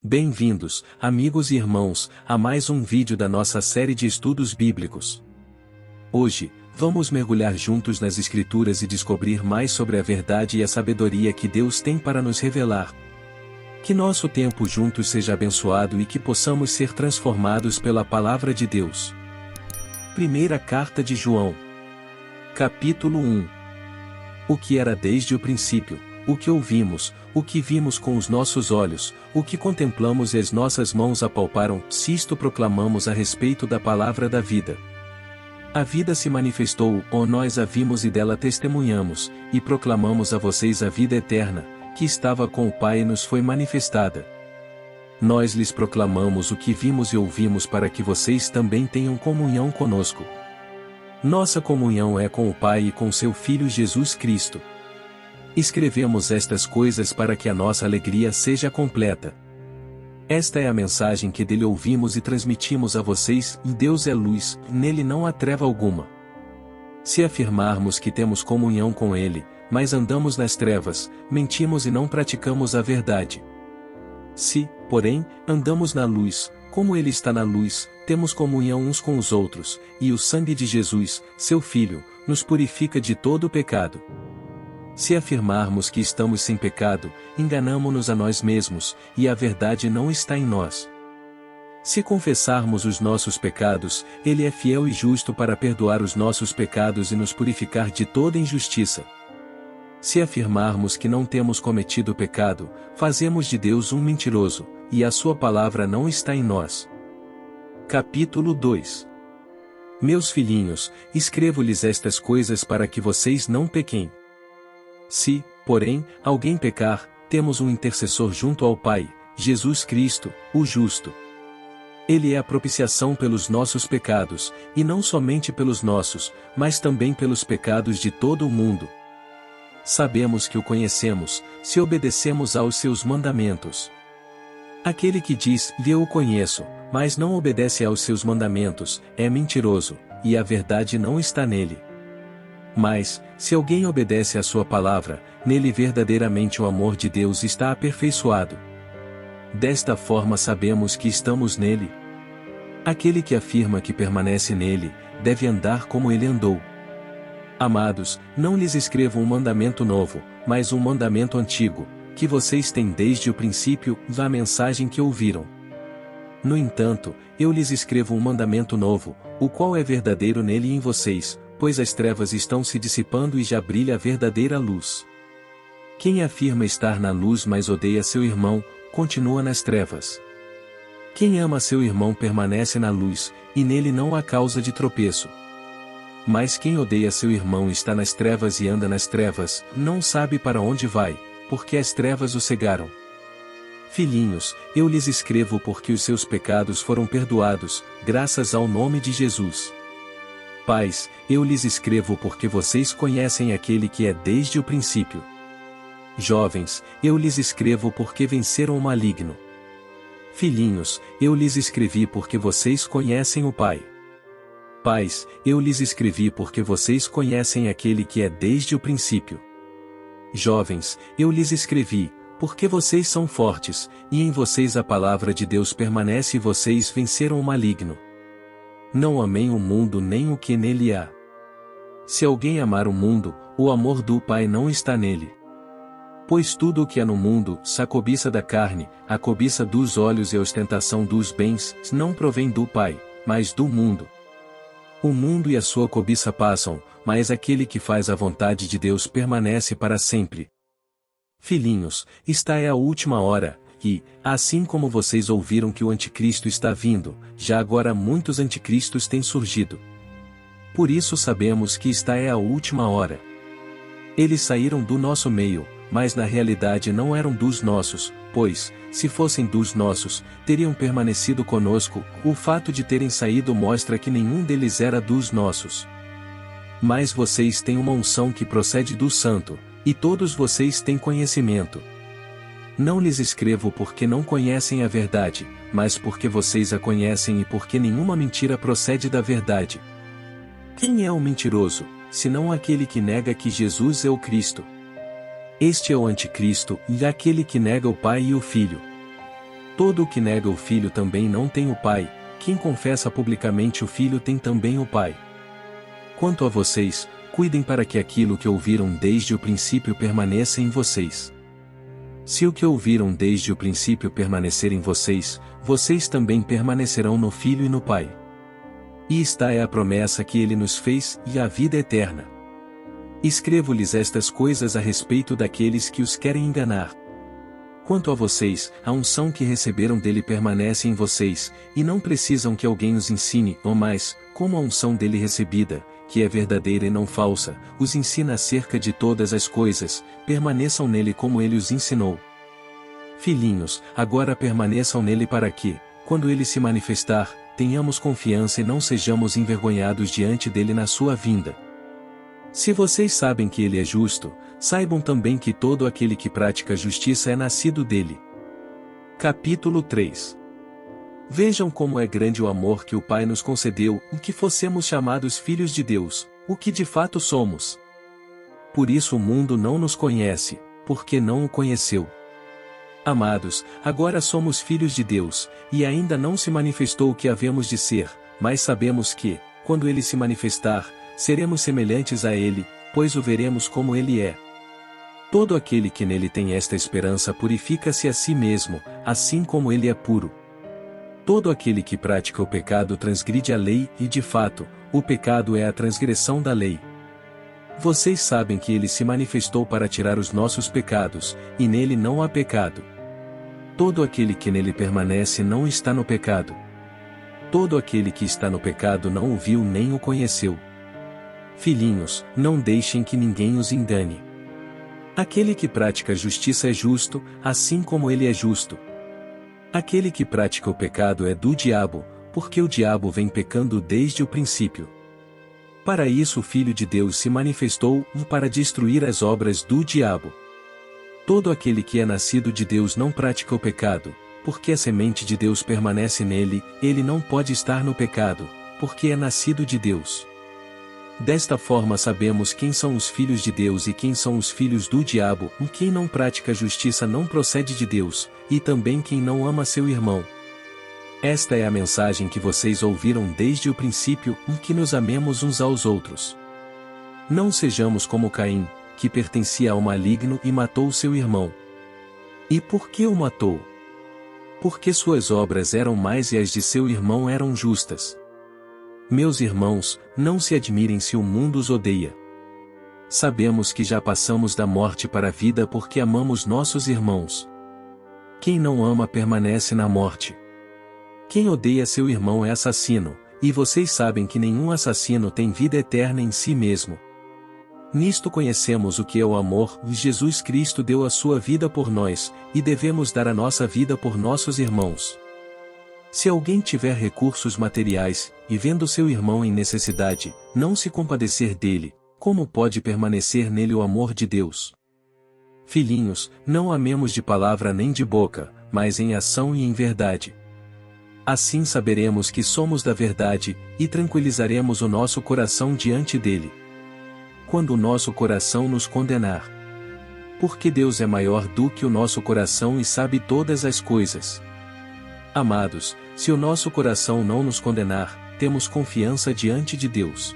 Bem-vindos, amigos e irmãos, a mais um vídeo da nossa série de estudos bíblicos. Hoje, vamos mergulhar juntos nas Escrituras e descobrir mais sobre a verdade e a sabedoria que Deus tem para nos revelar. Que nosso tempo juntos seja abençoado e que possamos ser transformados pela Palavra de Deus. Primeira Carta de João. Capítulo 1. O que era desde o princípio, o que ouvimos, o que vimos com os nossos olhos, o que contemplamos e as nossas mãos apalparam, se isto proclamamos a respeito da palavra da vida. A vida se manifestou, nós a vimos e dela testemunhamos, e proclamamos a vocês a vida eterna, que estava com o Pai e nos foi manifestada. Nós lhes proclamamos o que vimos e ouvimos para que vocês também tenham comunhão conosco. Nossa comunhão é com o Pai e com seu Filho Jesus Cristo. Escrevemos estas coisas para que a nossa alegria seja completa. Esta é a mensagem que dele ouvimos e transmitimos a vocês, e Deus é luz, nele não há treva alguma. Se afirmarmos que temos comunhão com ele, mas andamos nas trevas, mentimos e não praticamos a verdade. Se, porém, andamos na luz, como ele está na luz, temos comunhão uns com os outros, e o sangue de Jesus, seu Filho, nos purifica de todo o pecado. Se afirmarmos que estamos sem pecado, enganamo-nos a nós mesmos, e a verdade não está em nós. Se confessarmos os nossos pecados, ele é fiel e justo para perdoar os nossos pecados e nos purificar de toda injustiça. Se afirmarmos que não temos cometido pecado, fazemos de Deus um mentiroso, e a sua palavra não está em nós. Capítulo 2. Meus filhinhos, escrevo-lhes estas coisas para que vocês não pequem. Se, porém, alguém pecar, temos um intercessor junto ao Pai, Jesus Cristo, o justo. Ele é a propiciação pelos nossos pecados, e não somente pelos nossos, mas também pelos pecados de todo o mundo. Sabemos que o conhecemos, se obedecemos aos seus mandamentos. Aquele que diz, eu o conheço, mas não obedece aos seus mandamentos, é mentiroso, e a verdade não está nele. Mas, se alguém obedece à sua palavra, nele verdadeiramente o amor de Deus está aperfeiçoado. Desta forma sabemos que estamos nele. Aquele que afirma que permanece nele, deve andar como ele andou. Amados, não lhes escrevo um mandamento novo, mas um mandamento antigo, que vocês têm desde o princípio, da mensagem que ouviram. No entanto, eu lhes escrevo um mandamento novo, o qual é verdadeiro nele e em vocês, pois as trevas estão se dissipando e já brilha a verdadeira luz. Quem afirma estar na luz mas odeia seu irmão, continua nas trevas. Quem ama seu irmão permanece na luz, e nele não há causa de tropeço. Mas quem odeia seu irmão está nas trevas e anda nas trevas, não sabe para onde vai, porque as trevas o cegaram. Filhinhos, eu lhes escrevo porque os seus pecados foram perdoados, graças ao nome de Jesus. Pais, eu lhes escrevo porque vocês conhecem aquele que é desde o princípio. Jovens, eu lhes escrevo porque venceram o maligno. Filhinhos, eu lhes escrevi porque vocês conhecem o Pai. Pais, eu lhes escrevi porque vocês conhecem aquele que é desde o princípio. Jovens, eu lhes escrevi, porque vocês são fortes, e em vocês a palavra de Deus permanece e vocês venceram o maligno. Não amem o mundo nem o que nele há. Se alguém amar o mundo, o amor do Pai não está nele. Pois tudo o que há no mundo, a cobiça da carne, a cobiça dos olhos e a ostentação dos bens, não provém do Pai, mas do mundo. O mundo e a sua cobiça passam, mas aquele que faz a vontade de Deus permanece para sempre. Filhinhos, esta é a última hora. E, assim como vocês ouviram que o anticristo está vindo, já agora muitos anticristos têm surgido. Por isso sabemos que esta é a última hora. Eles saíram do nosso meio, mas na realidade não eram dos nossos, pois, se fossem dos nossos, teriam permanecido conosco. O fato de terem saído mostra que nenhum deles era dos nossos. Mas vocês têm uma unção que procede do Santo, e todos vocês têm conhecimento. Não lhes escrevo porque não conhecem a verdade, mas porque vocês a conhecem e porque nenhuma mentira procede da verdade. Quem é o mentiroso, senão aquele que nega que Jesus é o Cristo? Este é o anticristo, e aquele que nega o Pai e o Filho. Todo o que nega o Filho também não tem o Pai, quem confessa publicamente o Filho tem também o Pai. Quanto a vocês, cuidem para que aquilo que ouviram desde o princípio permaneça em vocês. Se o que ouviram desde o princípio permanecer em vocês, vocês também permanecerão no Filho e no Pai. E esta é a promessa que ele nos fez, e a vida eterna. Escrevo-lhes estas coisas a respeito daqueles que os querem enganar. Quanto a vocês, a unção que receberam dele permanece em vocês, e não precisam que alguém os ensine, ou mais, como a unção dele recebida, que é verdadeira e não falsa, os ensina acerca de todas as coisas, permaneçam nele como ele os ensinou. Filhinhos, agora permaneçam nele para que, quando ele se manifestar, tenhamos confiança e não sejamos envergonhados diante dele na sua vinda. Se vocês sabem que ele é justo, saibam também que todo aquele que pratica justiça é nascido dele. Capítulo 3. Vejam como é grande o amor que o Pai nos concedeu, em que fossemos chamados filhos de Deus, o que de fato somos. Por isso o mundo não nos conhece, porque não o conheceu. Amados, agora somos filhos de Deus, e ainda não se manifestou o que havemos de ser, mas sabemos que, quando ele se manifestar, seremos semelhantes a ele, pois o veremos como ele é. Todo aquele que nele tem esta esperança purifica-se a si mesmo, assim como ele é puro. Todo aquele que pratica o pecado transgride a lei e, de fato, o pecado é a transgressão da lei. Vocês sabem que ele se manifestou para tirar os nossos pecados, e nele não há pecado. Todo aquele que nele permanece não está no pecado. Todo aquele que está no pecado não o viu nem o conheceu. Filhinhos, não deixem que ninguém os engane. Aquele que pratica a justiça é justo, assim como ele é justo. Aquele que pratica o pecado é do diabo, porque o diabo vem pecando desde o princípio. Para isso o Filho de Deus se manifestou, para destruir as obras do diabo. Todo aquele que é nascido de Deus não pratica o pecado, porque a semente de Deus permanece nele, ele não pode estar no pecado, porque é nascido de Deus. Desta forma sabemos quem são os filhos de Deus e quem são os filhos do diabo, quem não pratica a justiça não procede de Deus, e também quem não ama seu irmão. Esta é a mensagem que vocês ouviram desde o princípio, que nos amemos uns aos outros. Não sejamos como Caim, que pertencia ao maligno e matou seu irmão. E por que o matou? Porque suas obras eram más e as de seu irmão eram justas. Meus irmãos, não se admirem se o mundo os odeia. Sabemos que já passamos da morte para a vida porque amamos nossos irmãos. Quem não ama permanece na morte. Quem odeia seu irmão é assassino, e vocês sabem que nenhum assassino tem vida eterna em si mesmo. Nisto conhecemos o que é o amor, Jesus Cristo deu a sua vida por nós, e devemos dar a nossa vida por nossos irmãos. Se alguém tiver recursos materiais, e vendo seu irmão em necessidade, não se compadecer dele, como pode permanecer nele o amor de Deus? Filhinhos, não amemos de palavra nem de boca, mas em ação e em verdade. Assim saberemos que somos da verdade, e tranquilizaremos o nosso coração diante dele. Quando o nosso coração nos condenar. Porque Deus é maior do que o nosso coração e sabe todas as coisas. Amados, se o nosso coração não nos condenar, temos confiança diante de Deus.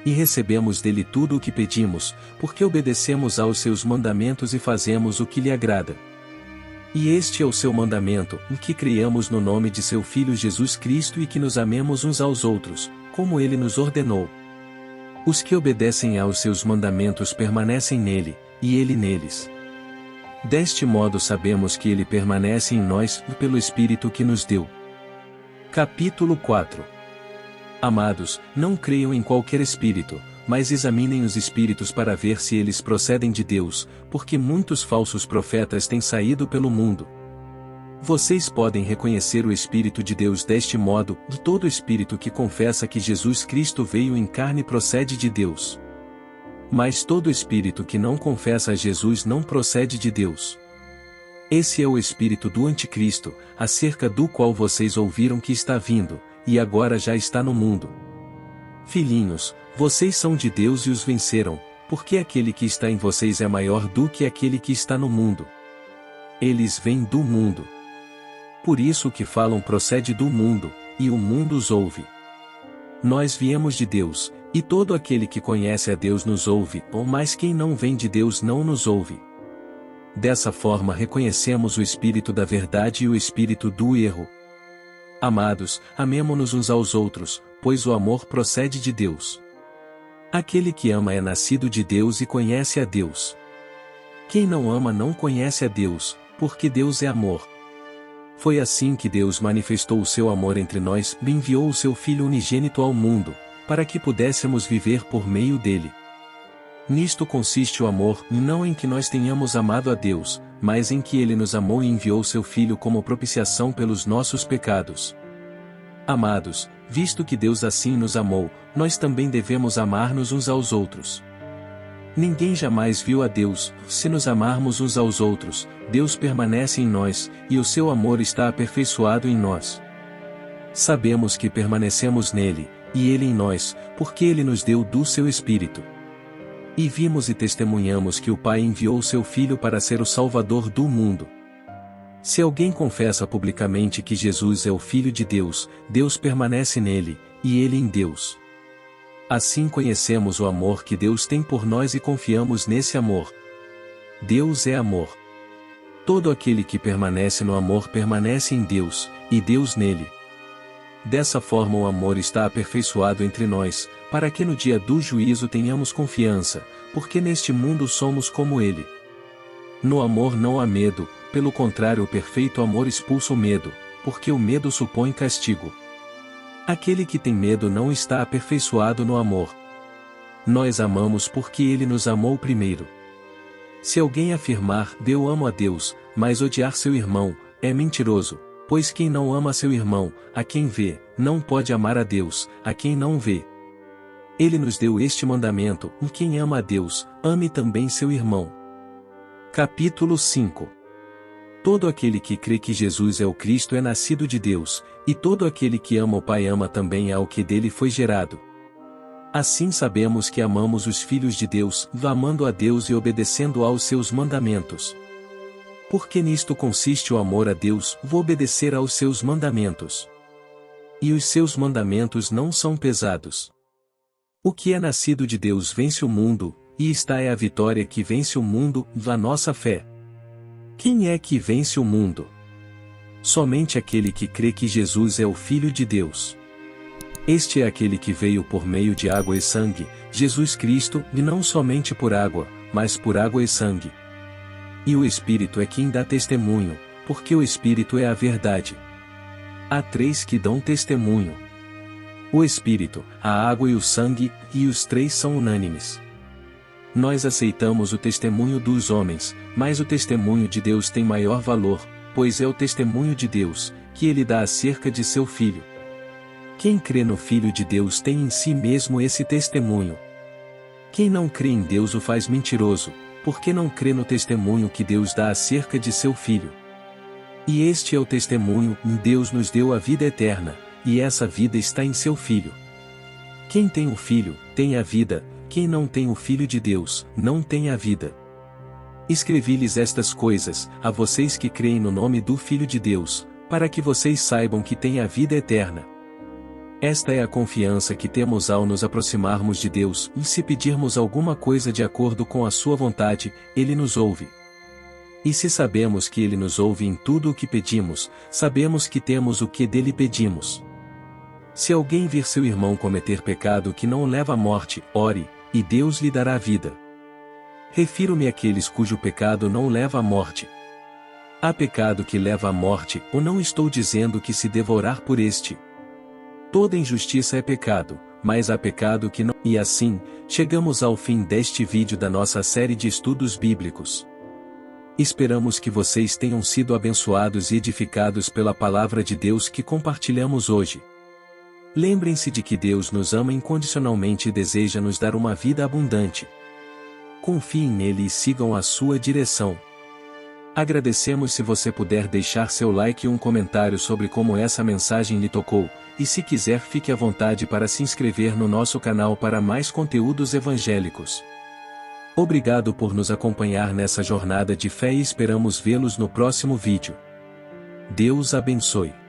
E recebemos dele tudo o que pedimos, porque obedecemos aos seus mandamentos e fazemos o que lhe agrada. E este é o seu mandamento, em que criamos no nome de seu Filho Jesus Cristo e que nos amemos uns aos outros, como ele nos ordenou. Os que obedecem aos seus mandamentos permanecem nele, e ele neles. Deste modo sabemos que ele permanece em nós, pelo Espírito que nos deu. Capítulo 4. Amados, não creiam em qualquer espírito, mas examinem os espíritos para ver se eles procedem de Deus, porque muitos falsos profetas têm saído pelo mundo. Vocês podem reconhecer o Espírito de Deus deste modo, de todo espírito que confessa que Jesus Cristo veio em carne procede de Deus. Mas todo espírito que não confessa a Jesus não procede de Deus. Esse é o espírito do Anticristo, acerca do qual vocês ouviram que está vindo, e agora já está no mundo. Filhinhos, vocês são de Deus e os venceram, porque aquele que está em vocês é maior do que aquele que está no mundo. Eles vêm do mundo. por isso o que falam procede do mundo, e o mundo os ouve. Nós viemos de Deus, e todo aquele que conhece a Deus nos ouve, mas quem não vem de Deus não nos ouve. Dessa forma reconhecemos o espírito da verdade e o espírito do erro. Amados, amemo-nos uns aos outros, pois o amor procede de Deus. Aquele que ama é nascido de Deus e conhece a Deus. Quem não ama não conhece a Deus, porque Deus é amor. Foi assim que Deus manifestou o seu amor entre nós e enviou o seu Filho unigênito ao mundo, para que pudéssemos viver por meio dele. Nisto consiste o amor, não em que nós tenhamos amado a Deus, mas em que ele nos amou e enviou seu Filho como propiciação pelos nossos pecados. Amados, visto que Deus assim nos amou, nós também devemos amar-nos uns aos outros. Ninguém jamais viu a Deus. Se nos amarmos uns aos outros, Deus permanece em nós, e o seu amor está aperfeiçoado em nós. Sabemos que permanecemos nele, e ele em nós, porque ele nos deu do seu Espírito. E vimos e testemunhamos que o Pai enviou seu Filho para ser o Salvador do mundo. Se alguém confessa publicamente que Jesus é o Filho de Deus, Deus permanece nele, e ele em Deus. Assim conhecemos o amor que Deus tem por nós e confiamos nesse amor. Deus é amor. Todo aquele que permanece no amor permanece em Deus, e Deus nele. Dessa forma o amor está aperfeiçoado entre nós, para que no dia do juízo tenhamos confiança, porque neste mundo somos como ele. No amor não há medo, pelo contrário o perfeito amor expulsa o medo, porque o medo supõe castigo. Aquele que tem medo não está aperfeiçoado no amor. Nós amamos porque ele nos amou primeiro. Se alguém afirmar, eu amo a Deus, mas odiar seu irmão, é mentiroso, pois quem não ama seu irmão, a quem vê, não pode amar a Deus, a quem não vê. Ele nos deu este mandamento, quem ama a Deus, ame também seu irmão. Capítulo 5. Todo aquele que crê que Jesus é o Cristo é nascido de Deus, e todo aquele que ama o Pai ama também ao que dele foi gerado. Assim sabemos que amamos os filhos de Deus, amando a Deus e obedecendo aos seus mandamentos. Porque nisto consiste o amor a Deus, vou obedecer aos seus mandamentos. E os seus mandamentos não são pesados. O que é nascido de Deus vence o mundo, e esta é a vitória que vence o mundo, a nossa fé. Quem é que vence o mundo? Somente aquele que crê que Jesus é o Filho de Deus. Este é aquele que veio por meio de água e sangue, Jesus Cristo, e não somente por água, mas por água e sangue. E o Espírito é quem dá testemunho, porque o Espírito é a verdade. Há três que dão testemunho: o Espírito, a água e o sangue, e os três são unânimes. Nós aceitamos o testemunho dos homens, mas o testemunho de Deus tem maior valor, pois é o testemunho de Deus, que ele dá acerca de seu Filho. Quem crê no Filho de Deus tem em si mesmo esse testemunho. Quem não crê em Deus o faz mentiroso, porque não crê no testemunho que Deus dá acerca de seu Filho. E este é o testemunho: Deus nos deu a vida eterna, e essa vida está em seu Filho. Quem tem o Filho, tem a vida. Quem não tem o Filho de Deus, não tem a vida. Escrevi-lhes estas coisas, a vocês que creem no nome do Filho de Deus, para que vocês saibam que têm a vida eterna. Esta é a confiança que temos ao nos aproximarmos de Deus, e se pedirmos alguma coisa de acordo com a sua vontade, ele nos ouve. E se sabemos que ele nos ouve em tudo o que pedimos, sabemos que temos o que dele pedimos. Se alguém vir seu irmão cometer pecado que não o leva à morte, ore, e Deus lhe dará vida. Refiro-me àqueles cujo pecado não leva à morte. Há pecado que leva à morte, ou não estou dizendo que se devorar por este. Toda injustiça é pecado, mas há pecado que não. E assim, chegamos ao fim deste vídeo da nossa série de estudos bíblicos. Esperamos que vocês tenham sido abençoados e edificados pela palavra de Deus que compartilhamos hoje. Lembrem-se de que Deus nos ama incondicionalmente e deseja nos dar uma vida abundante. Confiem nele e sigam a sua direção. Agradecemos se você puder deixar seu like e um comentário sobre como essa mensagem lhe tocou, e se quiser fique à vontade para se inscrever no nosso canal para mais conteúdos evangélicos. Obrigado por nos acompanhar nessa jornada de fé e esperamos vê-los no próximo vídeo. Deus abençoe.